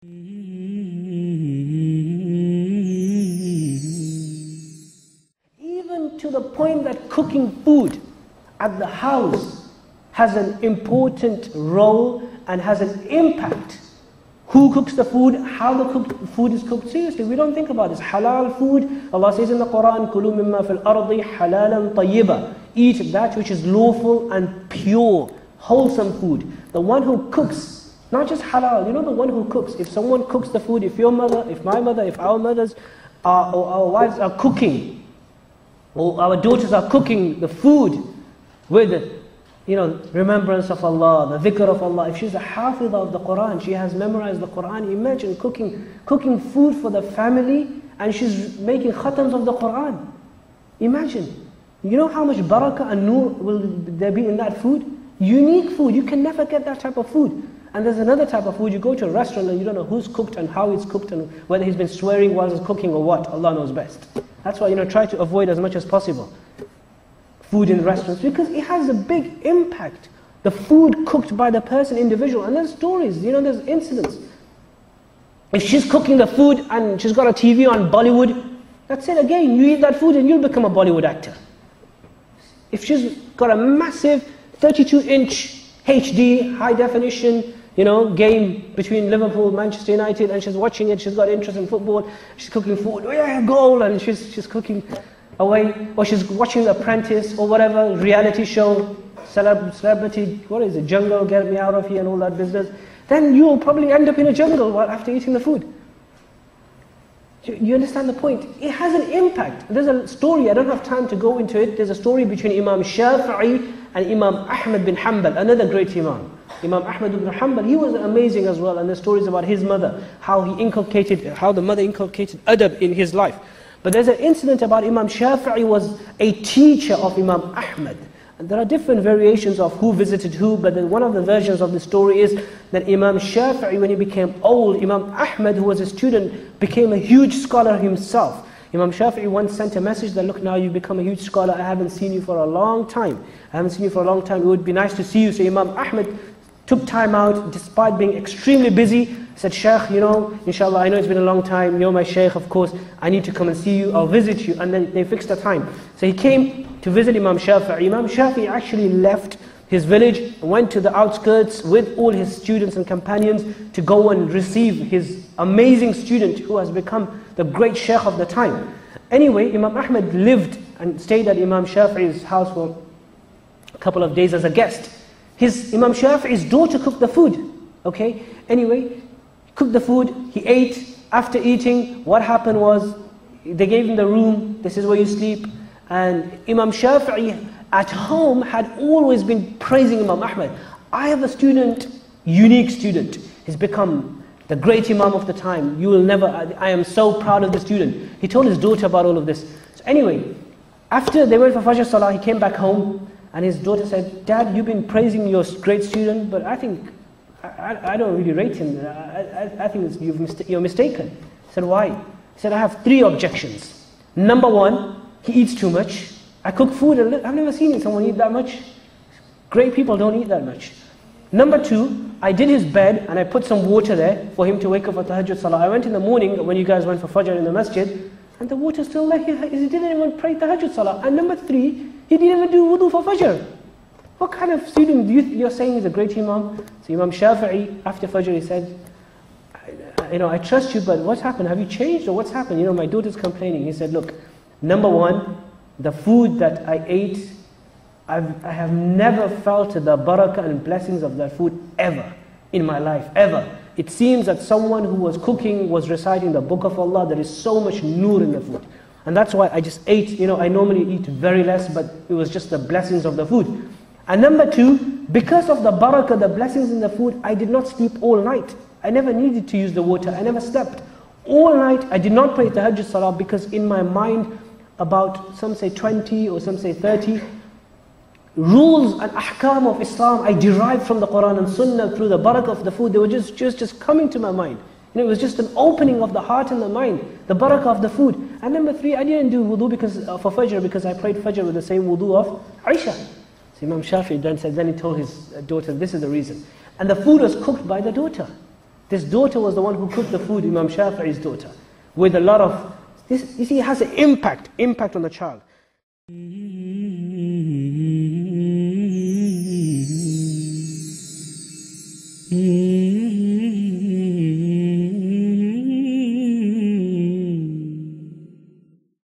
Even to the point that cooking food at the house has an important role and has an impact. Who cooks the food, how the food is cooked. Seriously, we don't think about this. Halal food, Allah says in the Quran, كُلُوا مِمَّا فِي الْأَرْضِ حَلَالًا طَيِّبًا. Eat that which is lawful and pure, wholesome food. The one who cooks, not just halal, the one who cooks. If someone cooks the food, if your mother, if my mother, if our mothers or our wives are cooking, or our daughters are cooking the food with remembrance of Allah, the dhikr of Allah. If she's a hafidah of the Quran, she has memorized the Quran. Imagine cooking food for the family and she's making khatams of the Quran. Imagine. You know how much barakah and nur will there be in that food? Unique food. You can never get that type of food. And there's another type of food. You go to a restaurant and you don't know who's cooked and how it's cooked and whether he's been swearing while he's cooking or what. Allah knows best. That's why try to avoid as much as possible food in restaurants, because it has a big impact. The food cooked by the person, individual, and there's stories, there's incidents. If she's cooking the food and she's got a TV on Bollywood, that's it again, you eat that food and you'll become a Bollywood actor. If she's got a massive 32-inch HD, high definition, game between Liverpool, Manchester United, and she's watching it, she's got interest in football, she's cooking food, oh yeah, goal, and she's cooking away, or she's watching The Apprentice or whatever reality show, celebrity, what is it, jungle, get me out of here and all that business, then you will probably end up in a jungle after eating the food. You understand the point? It has an impact. There's a story, I don't have time to go into it, there's a story between Imam Shafiee and Imam Ahmad bin Hanbal, another great Imam. Imam Ahmad bin Hanbal, he was amazing as well, and there's stories about his mother, how the mother inculcated adab in his life. But there's an incident about Imam Shafiee was a teacher of Imam Ahmad. And there are different variations of who visited who, but one of the versions of the story is that Imam Shafiee, when he became old, Imam Ahmad, who was a student, became a huge scholar himself. Imam Shafiee once sent a message that, look, now you've become a huge scholar, I haven't seen you for a long time. It would be nice to see you. So Imam Ahmad took time out, despite being extremely busy, said, Shaykh, inshallah, I know it's been a long time, you're my Shaykh, of course, I need to come and see you, I'll visit you. And then they fixed a time. So he came to visit Imam Shafiee. Imam Shafiee actually left his village, went to the outskirts with all his students and companions to go and receive his amazing student who has become the great Shaykh of the time. Anyway, Imam Ahmad lived and stayed at Imam Shafiee's house for a couple of days as a guest. Imam Shafiee's daughter cooked the food. Okay? Anyway, cooked the food, he ate. After eating, what happened was, they gave him the room, this is where you sleep. And Imam Shafiee at home had always been praising Imam Ahmad. I have a student, unique student. He's become the great Imam of the time. I am so proud of the student. He told his daughter about all of this. So anyway, after they went for Fajr Salah, he came back home and his daughter said, Dad, you've been praising your great student, but I think I don't really rate him. I think you're mistaken. He said, why? He said, I have 3 objections. Number 1, he eats too much. I cook food, and I've never seen someone eat that much. Great people don't eat that much. Number 2, I did his bed and I put some water there for him to wake up for Tahajjud Salah. I went in the morning when you guys went for Fajr in the masjid, and the water's still there. He didn't even pray Tahajjud Salah. And number 3, he didn't even do wudu for Fajr. What kind of student you're saying is a great Imam? So Imam Shafiee, after Fajr, he said, I trust you, but what's happened? Have you changed or what's happened? My daughter's complaining. He said, look, number 1, the food that I ate, I have never felt the barakah and blessings of that food ever in my life, ever. It seems that someone who was cooking was reciting the book of Allah. There is so much nur in the food. And that's why I just ate, I normally eat very less, but it was just the blessings of the food. And number 2, because of the barakah, the blessings in the food, I did not sleep all night. I never needed to use the water. I never slept. All night, I did not pray Tahajjud Salah because in my mind, about some say 20 or some say 30, rules and ahkam of Islam I derived from the Quran and Sunnah through the barakah of the food. They were just coming to my mind. It was just an opening of the heart and the mind, the barakah of the food. And number 3, I didn't do wudu for Fajr because I prayed Fajr with the same wudu of Aisha. So Imam Shafiee then he told his daughter, this is the reason. And the food was cooked by the daughter. This daughter was the one who cooked the food, Imam Shafii's daughter, with a lot of, this, you see, it has an impact on the child.